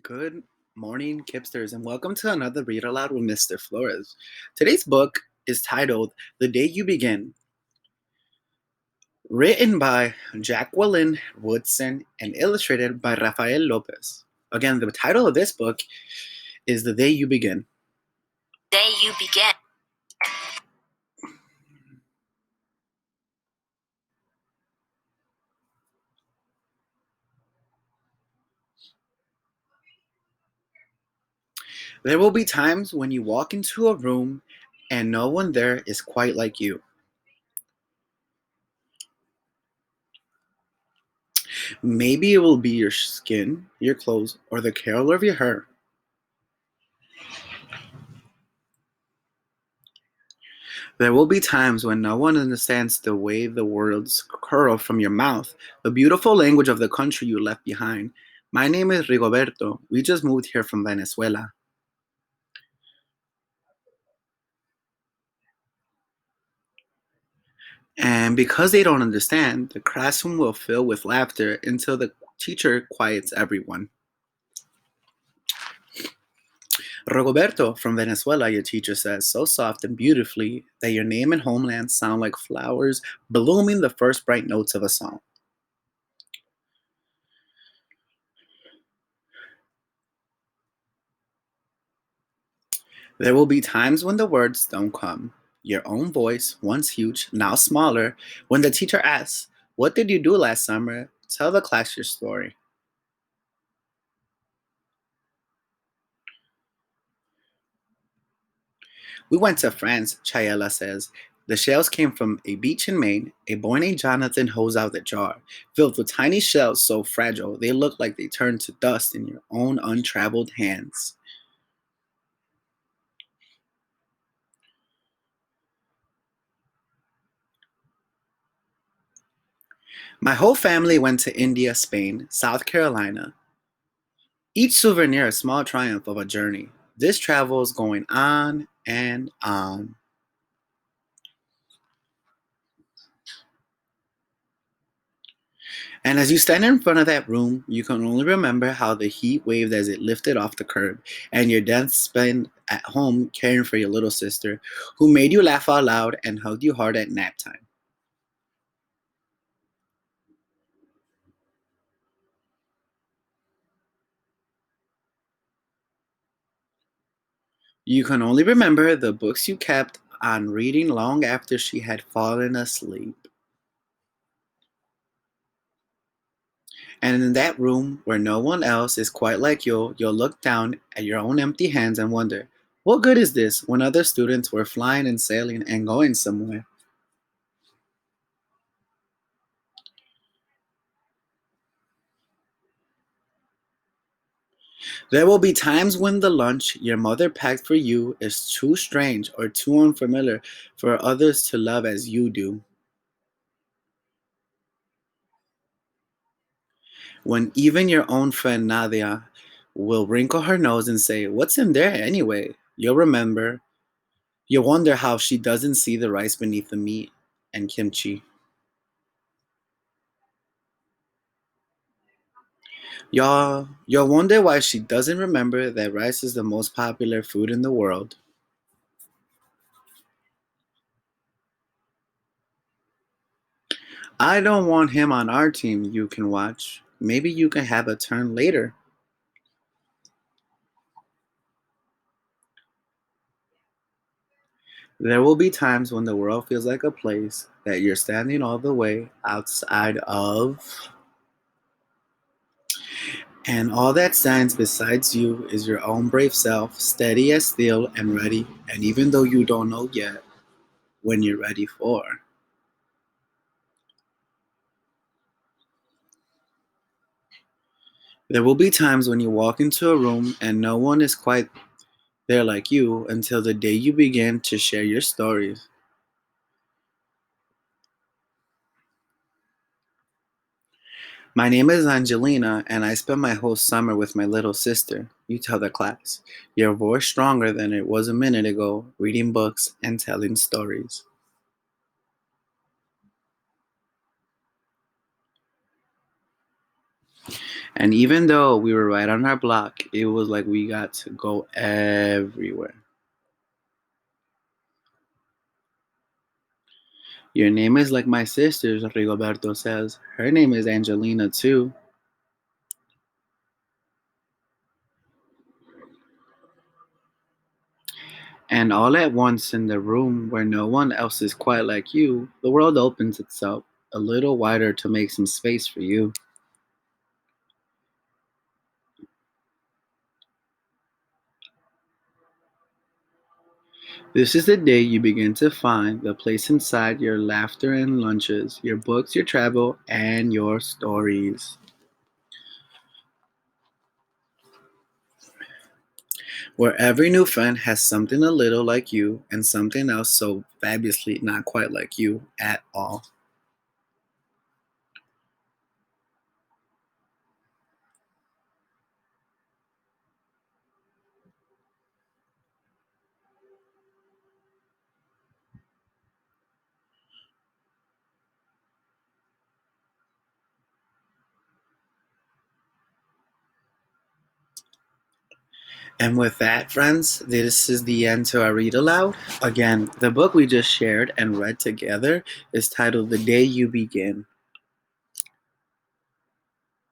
Good morning, Kipsters, and welcome to another Read Aloud with Mr. Flores. Today's book is titled The Day You Begin, written by Jacqueline Woodson and illustrated by Rafael Lopez. Again, the title of this book is The Day You Begin. Day you begin. There will be times when you walk into a room and no one there is quite like you. Maybe it will be your skin, your clothes, or the color of your hair. There will be times when no one understands the way the words curl from your mouth, the beautiful language of the country you left behind. My name is Rigoberto. We just moved here from Venezuela. And because they don't understand, the classroom will fill with laughter until the teacher quiets everyone. Rigoberto from Venezuela, your teacher says, so soft and beautifully that your name and homeland sound like flowers blooming the first bright notes of a song. There will be times when the words don't come. Your own voice, once huge, now smaller, when the teacher asks, what did you do last summer? Tell the class your story. We went to France, Chayela says. The shells came from a beach in Maine. A boy named Jonathan holds out the jar, filled with tiny shells so fragile they look like they turn to dust in your own untraveled hands. My whole family went to India, Spain, South Carolina. Each souvenir a small triumph of a journey. This travel is going on and on. And as you stand in front of that room, you can only remember how the heat waved as it lifted off the curb, and your death spent at home caring for your little sister, who made you laugh out loud and hugged you hard at nap time. You can only remember the books you kept on reading long after she had fallen asleep. And in that room where no one else is quite like you'll look down at your own empty hands and wonder, what good is this when other students were flying and sailing and going somewhere? There will be times when the lunch your mother packed for you is too strange or too unfamiliar for others to love as you do. When even your own friend Nadia will wrinkle her nose and say, what's in there anyway? You'll remember. You'll wonder how she doesn't see the rice beneath the meat and kimchi. You'll wonder why she doesn't remember that rice is the most popular food in the world. I don't want him on our team, you can watch. Maybe you can have a turn later. There will be times when the world feels like a place that you're standing all the way outside of, and all that stands besides you is your own brave self, steady as steel and ready, and even though you don't know yet when you're ready for. There will be times when you walk into a room and no one is quite there like you until the day you begin to share your stories. My name is Angelina, and I spent my whole summer with my little sister. You tell the class. Your voice stronger than it was a minute ago, reading books and telling stories. And even though we were right on our block, it was like we got to go everywhere. Your name is like my sister's, Rigoberto says. Her name is Angelina, too. And all at once, in the room where no one else is quite like you, the world opens itself a little wider to make some space for you. This is the day you begin to find the place inside your laughter and lunches, your books, your travel, and your stories. Where every new friend has something a little like you and something else so fabulously not quite like you at all. And with that, friends, this is the end to our read aloud. Again, the book we just shared and read together is titled The Day You Begin.